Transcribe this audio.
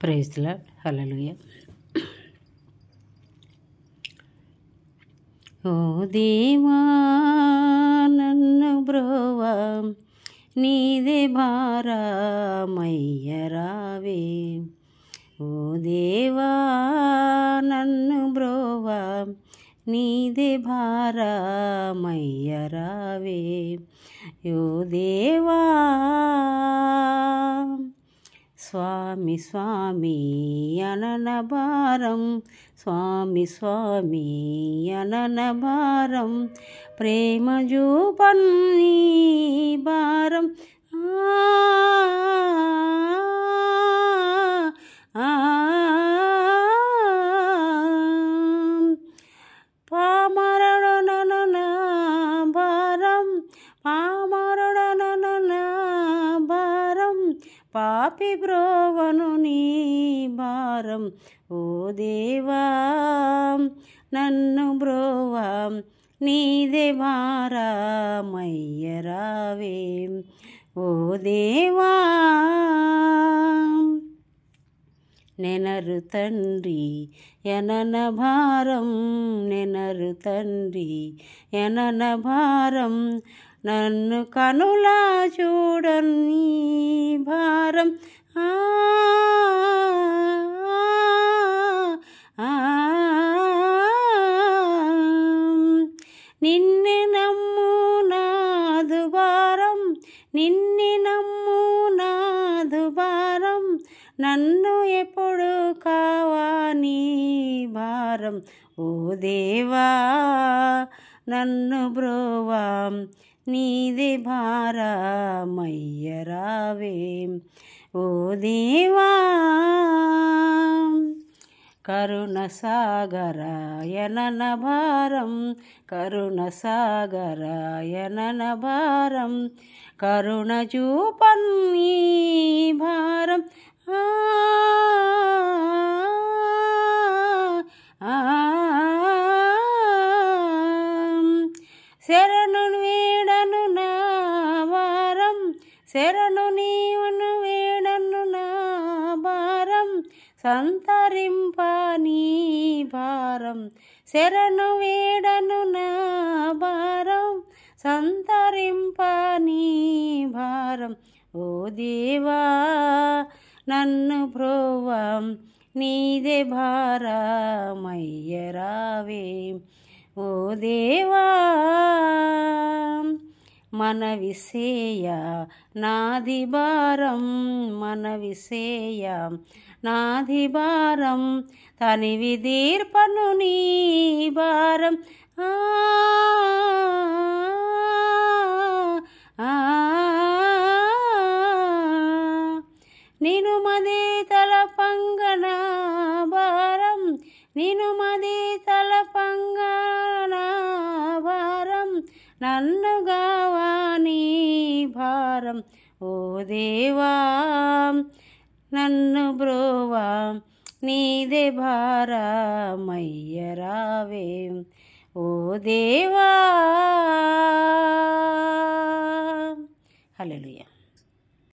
Praise the Lord. Hallelujah. ఓ దేవా నన్ను బ్రోవా నీదే భారమయ్యరావే. ఓ దేవా నన్ను బ్రోవా నీదే భారమయ్యరావే. ఓ దేవా స్వామి స్వామి అనన భారం, స్వామి స్వామి అనన భారం, ప్రేమ చూపని భారం. పామరణ భారం, పామరణ భారం, పాపి బ్రోవను నీ భారం. ఓ దేవా నన్ను బ్రోవా నీదే భారమయ్యరావే. ఓ దేవా నెనరు తండ్రి ఎనన భారం, నెనరు తండ్రి ఎనన భారం, నన్ను కనులా చూడని భారం. నిన్నే నమ్ము నాదు భారం, నిన్నే నమ్ము నాదు భారం, నన్ను ఎప్పుడు కావాని భారం. ఓ దేవా నన్ను బ్రోవా నీదే భారమయ్యరావే. ఓ దేవా కరుణ సాగరాయనన భారం, కరుణ సాగరాయనన భారం, కరుణ చూపని భారం. శరణు వేడను నా భారం, శరణు నీవను వేడను నా భారం, సంతరింప నీ భారం. శరణు వేడను నా భారం, సంతరింప నీ భారం. ఓ దేవా నన్ను బ్రోవా నీదే భారమయ్యరావే. ఓ దేవా మనవిసేయ నాది భారం, మనవిసేయ నాది భారం, తనివి దీర్పను నీ భారం. నిను మది తలపంగన భారం, నిను మది తలపంగన భారం, నన్ను గావాని భారం. ఓ దేవా నన్ను బ్రోవా నీదే భారమయ్యరావే. ఓ దేవా. హల్లెలూయా.